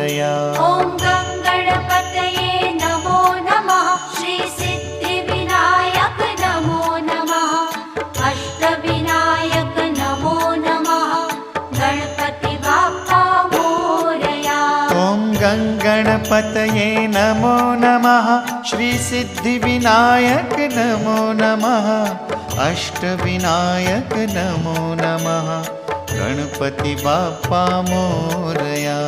मोरया। ॐ गणपतये नमो नमः। श्री सिद्धिविनायक नमो नमः। अष्टविनायक नमो नमः। गणपति बाप्पा मोरया। ॐ गणपतये नमो नमः। श्री सिद्धिविनायक नमो नमः। अष्टविनायक नमो नमः। गणपति बाप्पा मोरया।